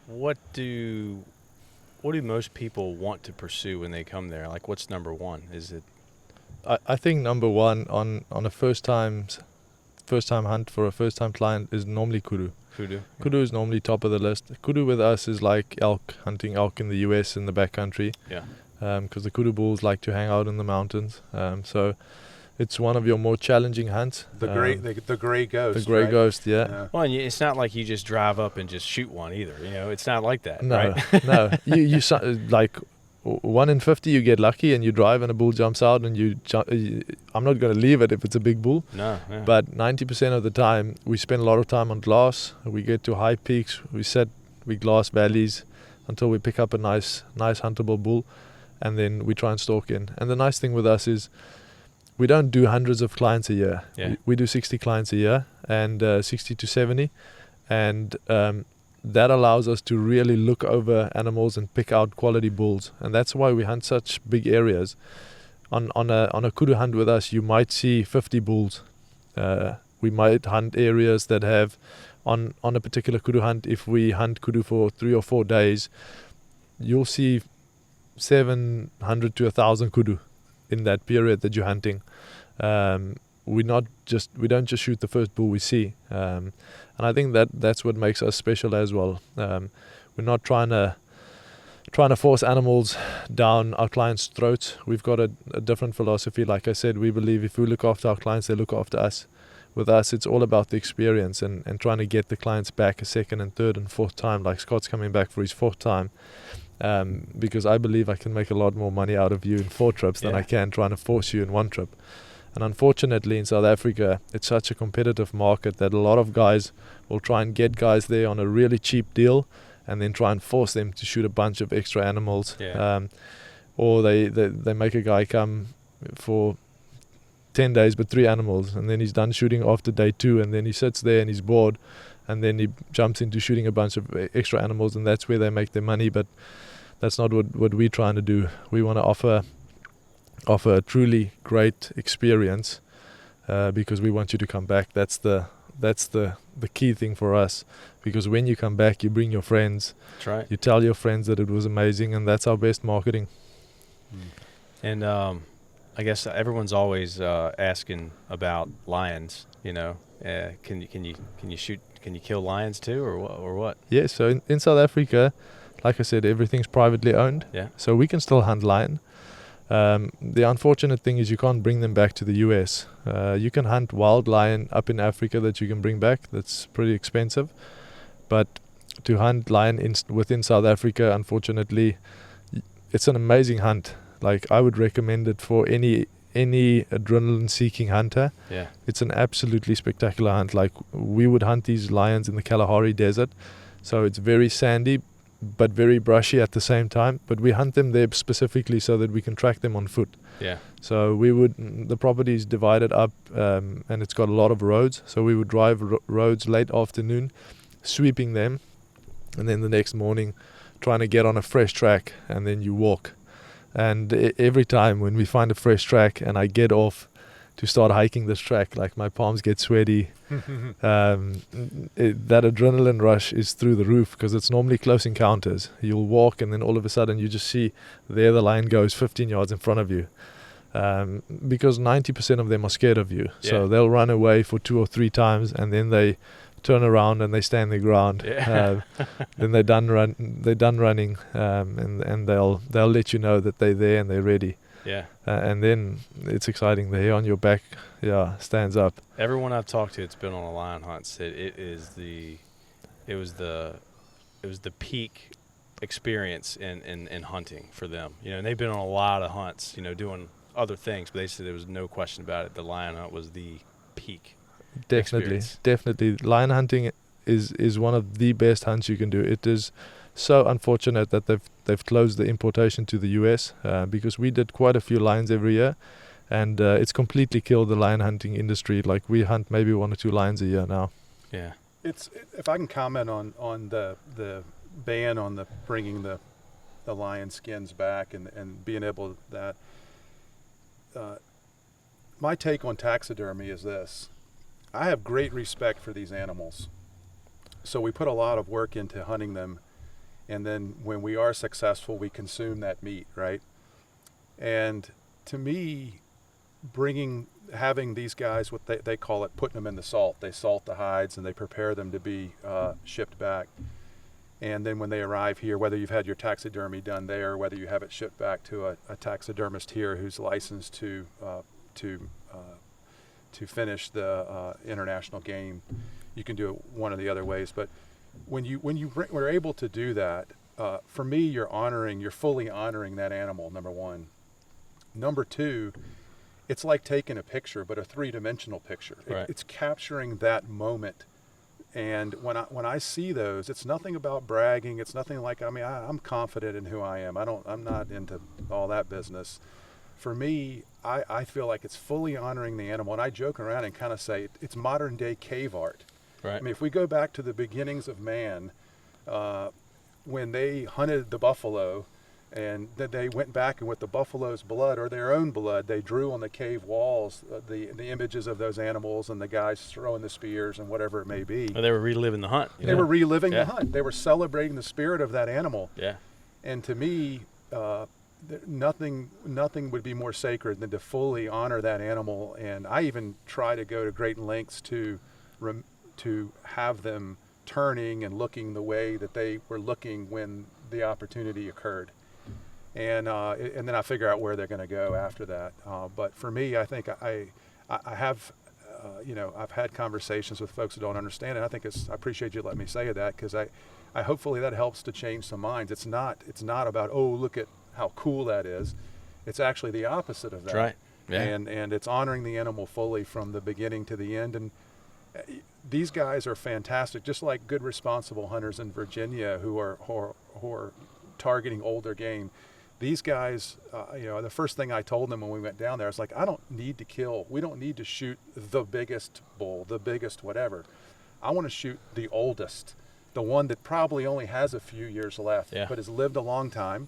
What do most people want to pursue when they come there? Like, what's number one? Is it? I think number one on a first time hunt for a first time client is normally kudu. Kudu. Kudu is normally top of the list. Kudu with us is like hunting elk in the US in the backcountry. Yeah. Because the kudu bulls like to hang out in the mountains. So it's one of your more challenging hunts. The gray ghost. The gray right? ghost, yeah. Well, and it's not like you just drive up and just shoot one either. You know, it's not like that. No, right? no. You like 1 in 50, you get lucky and you drive and a bull jumps out and you jump. I'm not going to leave it if it's a big bull. No. Yeah. But 90% of the time, we spend a lot of time on glass. We get to high peaks. We glass valleys until we pick up a nice huntable bull, and then we try and stalk in. And the nice thing with us is we don't do hundreds of clients a year. Yeah. We do 60 clients a year, and 60 to 70, and that allows us to really look over animals and pick out quality bulls, and that's why we hunt such big areas. On a kudu hunt with us, you might see 50 bulls. We might hunt areas that have on a particular kudu hunt. If we hunt kudu for 3 or 4 days, you'll see 700 to 1,000 kudu in that period that you're hunting. We don't just shoot the first bull we see, and I think that's what makes us special as well. We're not trying to force animals down our clients' throats. We've got a different philosophy. Like I said, we believe if we look after our clients, they look after us. With us, it's all about the experience and trying to get the clients back a second and third and fourth time. Like Scott's coming back for his 4th time, because I believe I can make a lot more money out of you in 4 trips than I can trying to force you in 1 trip. And unfortunately, in South Africa, it's such a competitive market that a lot of guys will try and get guys there on a really cheap deal and then try and force them to shoot a bunch of extra animals. Yeah. Or they make a guy come for 10 days but 3 animals, and then he's done shooting after day 2, and then he sits there and he's bored, and then he jumps into shooting a bunch of extra animals, and that's where they make their money. But that's not what we're trying to do. We want to offer a truly great experience, because we want you to come back. That's the key thing for us, because when you come back, you bring your friends. That's right. You tell your friends that it was amazing, and that's our best marketing. And I guess everyone's always asking about lions. You know, can you shoot? Can you kill lions too, or what? Yeah. So in South Africa, like I said, everything's privately owned. Yeah. So we can still hunt lion. The unfortunate thing is you can't bring them back to the US. You can hunt wild lion up in Africa that you can bring back. That's pretty expensive. But to hunt lion within South Africa, unfortunately, it's an amazing hunt. Like, I would recommend it for any adrenaline-seeking hunter. Yeah. It's an absolutely spectacular hunt. Like, we would hunt these lions in the Kalahari Desert. So it's very sandy, but very brushy at the same time. But we hunt them there specifically so that we can track them on foot. Yeah. So the property is divided up, and it's got a lot of roads. So we would drive roads late afternoon, sweeping them, and then the next morning trying to get on a fresh track, and then you walk. And every time when we find a fresh track and I get off to start hiking this track, like, my palms get sweaty. That adrenaline rush is through the roof, because it's normally close encounters. You'll walk and then all of a sudden you just see there the lion goes 15 yards in front of you, because 90% of them are scared of you. Yeah. So they'll run away for 2 or 3 times, and then they turn around and they stand their ground. Yeah. Then they're done running, and they'll let you know that they're there and they're ready. Yeah. And then it's exciting. The hair on your back, stands up. Everyone I've talked to that's been on a lion hunt said it was the peak experience in hunting for them. You know, and they've been on a lot of hunts, you know, doing other things, but they said there was no question about it. The lion hunt was the peak. Definitely. Lion hunting is one of the best hunts you can do. It is so unfortunate that they've closed the importation to the US, because we did quite a few lions every year, and it's completely killed the lion hunting industry. Like, we hunt maybe 1 or 2 lions a year now. Yeah. If I can comment on the ban on the bringing the lion skins back and being able that my take on taxidermy is this. I have great respect for these animals. So we put a lot of work into hunting them, and then when we are successful, we consume that meat, right? And to me, having these guys, what they call it, putting them in the salt. They salt the hides and they prepare them to be shipped back. And then when they arrive here, whether you've had your taxidermy done there, or whether you have it shipped back to a taxidermist here who's licensed to finish the international game, you can do it one of the other ways. But when you were able to do that, for me, you're fully honoring that animal. Number one. Number two, it's like taking a picture, but a three-dimensional picture. Right. It's capturing that moment. And when I see those, it's nothing about bragging. It's nothing like, I'm confident in who I am. I'm not into all that business. For me, I feel like it's fully honoring the animal. And I joke around and kind of say it's modern day cave art. Right. I mean, if we go back to the beginnings of man, when they hunted the buffalo, and then they went back and with the buffalo's blood or their own blood, they drew on the cave walls the images of those animals and the guys throwing the spears and whatever it may be. Well, they were reliving the hunt. They were reliving the hunt. They were celebrating the spirit of that animal. Yeah. And to me, nothing would be more sacred than to fully honor that animal. And I even try to go to great lengths to have them turning and looking the way that they were looking when the opportunity occurred. And then I figure out where they're going to go after that. But for me, I think I have, I've had conversations with folks who don't understand it. I think I appreciate you letting me say that, because I hopefully that helps to change some minds. It's not about, oh, look at how cool that is. It's actually the opposite of that. That's right. Yeah. And it's honoring the animal fully from the beginning to the end. And these guys are fantastic, just like good responsible hunters in Virginia who are targeting older game. These guys, the first thing I told them when we went down there, I was like, we don't need to shoot the biggest bull, the biggest whatever. I want to shoot the oldest, the one that probably only has a few years left, but has lived a long time.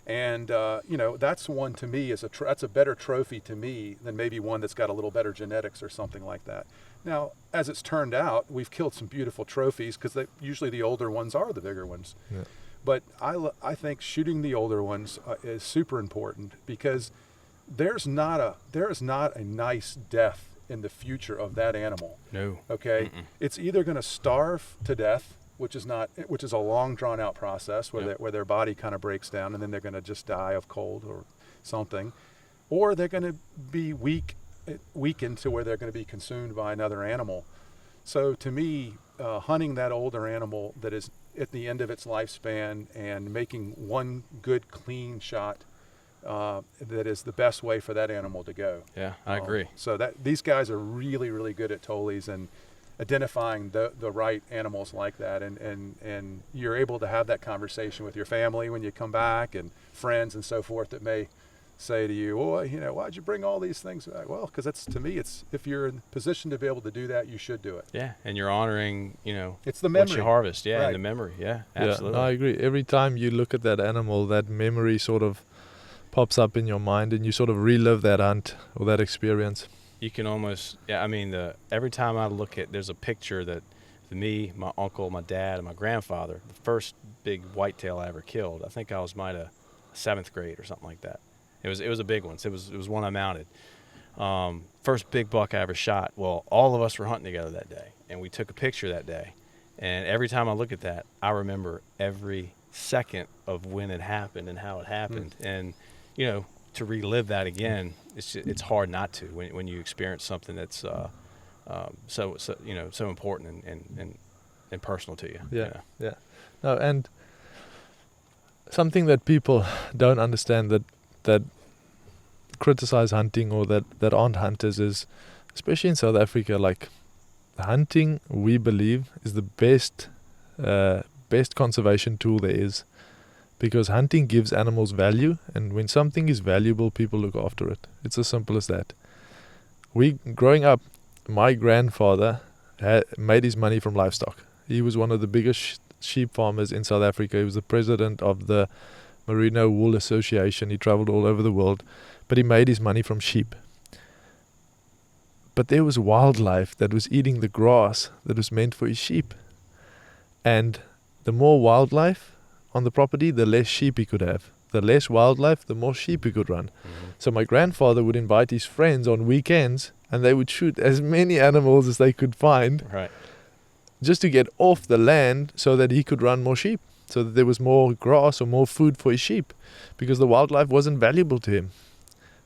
And, that's one to me that's a better trophy to me than maybe one that's got a little better genetics or something like that. Now, as it's turned out, we've killed some beautiful trophies because usually the older ones are the bigger ones. Yeah. But I think shooting the older ones is super important, because there is not a nice death in the future of that animal. No. Okay. Mm-mm. It's either going to starve to death, which is a long drawn out process where their body kind of breaks down and then they're going to just die of cold or something, or they're going to be weakened to where they're going to be consumed by another animal. So to me, hunting that older animal that is at the end of its lifespan and making one good clean shot that is the best way for that animal to go. Yeah, I agree. So these guys are really, really good at Tollies and identifying the right animals like that, and you're able to have that conversation with your family when you come back, and friends and so forth that may say to you, well, why'd you bring all these things back? Well, because to me, it's, if you're in a position to be able to do that, you should do it. Yeah, and you're honoring, it's the memory. What you harvest, right. And the memory, absolutely. Yeah, I agree. Every time you look at that animal, that memory sort of pops up in your mind, and you sort of relive that hunt or that experience. You can almost, every time I look at, there's a picture that me, my uncle, my dad, and my grandfather, the first big whitetail I ever killed, I think I was seventh grade or something like that. It was a big one. So it was one I mounted. First big buck I ever shot. Well, all of us were hunting together that day, and we took a picture that day. And every time I look at that, I remember every second of when it happened and how it happened. And to relive that again, it's hard not to when you experience something that's so important and personal to you. Yeah. No, and something that people don't understand that criticize hunting or that aren't hunters is, especially in South Africa, like hunting, we believe, is the best conservation tool there is, because hunting gives animals value, and when something is valuable, people look after it. It's as simple as that. Growing up, my grandfather made his money from livestock. He was one of the biggest sheep farmers in South Africa. He was the president of the Merino Wool Association. He traveled all over the world, but he made his money from sheep. But there was wildlife that was eating the grass that was meant for his sheep. And the more wildlife on the property, the less sheep he could have. The less wildlife, the more sheep he could run. So my grandfather would invite his friends on weekends, and they would shoot as many animals as they could find, Right. just to get off the land so that he could run more sheep, so that there was more grass or more food for his sheep, because the wildlife wasn't valuable to him.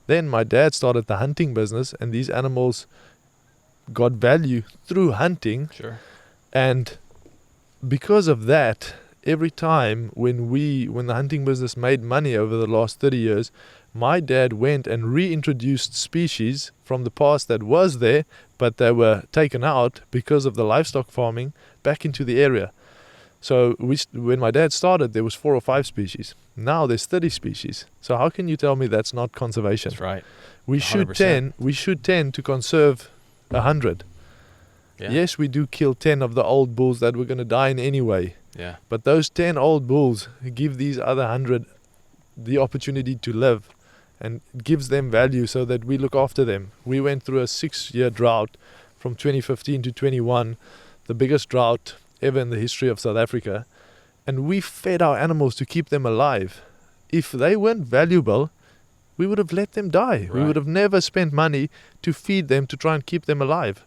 Then my dad started the hunting business, and these animals got value through hunting. Sure. And because of that, every time when the hunting business made money over the last 30 years, my dad went and reintroduced species from the past that was there, but they were taken out because of the livestock farming, back into the area. So when my dad started, there was 4 or 5 species. Now there's 30 species. So how can you tell me that's not conservation? That's right. We shoot 100%. 10. We shoot 10 to conserve 100. Yeah. Yes, we do kill 10 of the old bulls that were going to die in anyway. Yeah. But those 10 old bulls give these other 100 the opportunity to live, and it gives them value so that we look after them. We went through a 6-year drought from 2015 to 21, the biggest drought ever in the history of South Africa, and we fed our animals to keep them alive. If they weren't valuable, we would have let them die. We Right. would have never spent money to feed them to try and keep them alive.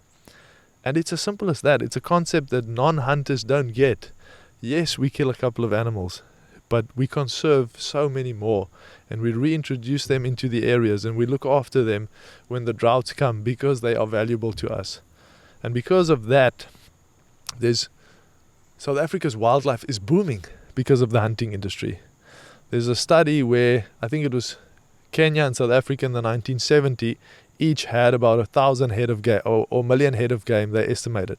And it's as simple as that. It's a concept that non-hunters don't get. Yes, we kill a couple of animals, but we conserve so many more, and we reintroduce them into the areas, and we look after them when the droughts come, because they are valuable to us. And because of that, South Africa's wildlife is booming because of the hunting industry. There's a study where I think it was Kenya and South Africa in the 1970 each had about 1,000 head of game, or million head of game, they estimated.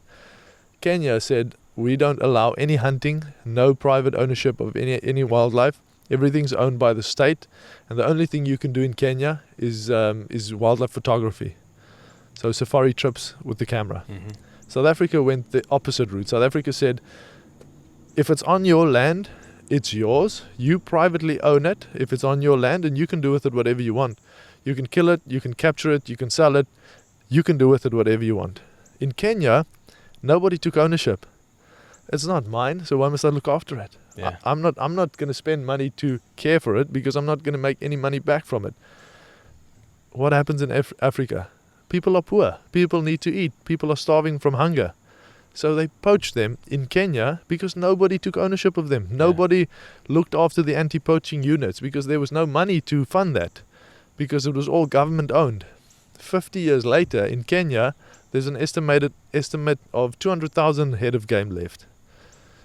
Kenya said, we don't allow any hunting, no private ownership of any wildlife. Everything's owned by the state, and the only thing you can do in Kenya is wildlife photography. So safari trips with the camera. Mm-hmm. South Africa went the opposite route. South Africa said, if it's on your land, it's yours. You privately own it if it's on your land, and you can do with it whatever you want. You can kill it, you can capture it, you can sell it, you can do with it whatever you want. In Kenya, nobody took ownership. It's not mine, so why must I look after it? Yeah. I'm not going to spend money to care for it, because I'm not going to make any money back from it. What happens in Africa? People are poor. People need to eat. People are starving from hunger. So they poached them in Kenya because nobody took ownership of them. Nobody looked after the anti-poaching units, because there was no money to fund that, because it was all government owned. 50 years later in Kenya, there's an estimate of 200,000 head of game left.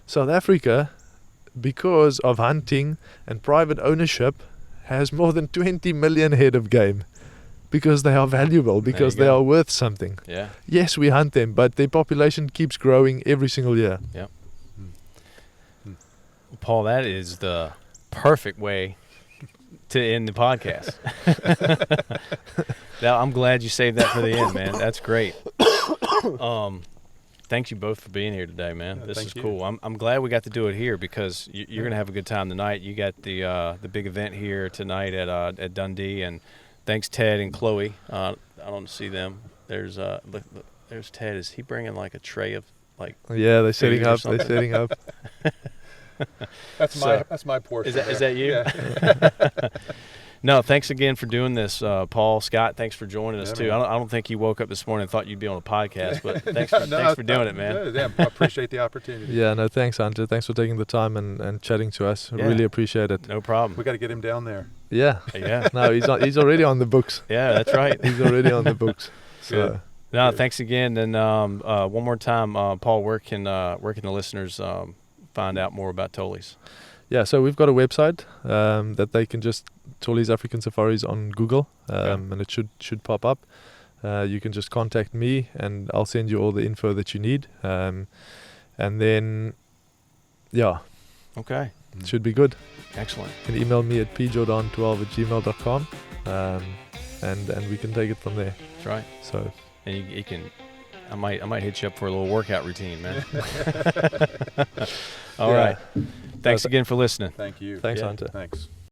South Africa, because of hunting and private ownership, has more than 20 million head of game, because they are valuable, because they are worth something. Yeah. Yes, we hunt them, but their population keeps growing every single year. Yep. Paul, that is the perfect way to end the podcast. Now, I'm glad you saved that for the end, man. That's great. Thanks you both for being here today, man. Yeah, this is thank you. cool. I'm glad we got to do it here, because you're going to have a good time tonight. You got the big event here tonight at Dundee, and thanks Ted and Chloe. I don't see them. There's look, there's Ted. Is he bringing like a tray of like? Yeah, they're setting Food or up. They're something. setting up. That's my portion. Is that you? Yeah. No, thanks again for doing this, Paul. Scott, thanks for joining us Yeah, too. man. I don't think you woke up this morning and thought you'd be on a podcast, but thanks for doing it, man. Yeah, I appreciate the opportunity. Yeah, no, thanks, Hunter. Thanks for taking the time and chatting to us. Yeah. Really appreciate it. No problem. We got to get him down there. Yeah. Yeah, No, he's already on the books. yeah, that's right. He's already on the books. So. Good. No, thanks again. And one more time, Paul, where can the listeners find out more about Tollie's? Yeah, so we've got a website that they can just Tollie's African Safaris on Google, and it should pop up. You can just contact me, and I'll send you all the info that you need. And then, yeah, Okay, it should be good. excellent. You can email me at pjordan12@gmail.com, and we can take it from there. That's right. So And you can. I might hit you up for a little workout routine, man. All Yeah. right. Thanks again for listening. Thank you. thanks, Yeah. Hunter. Thanks.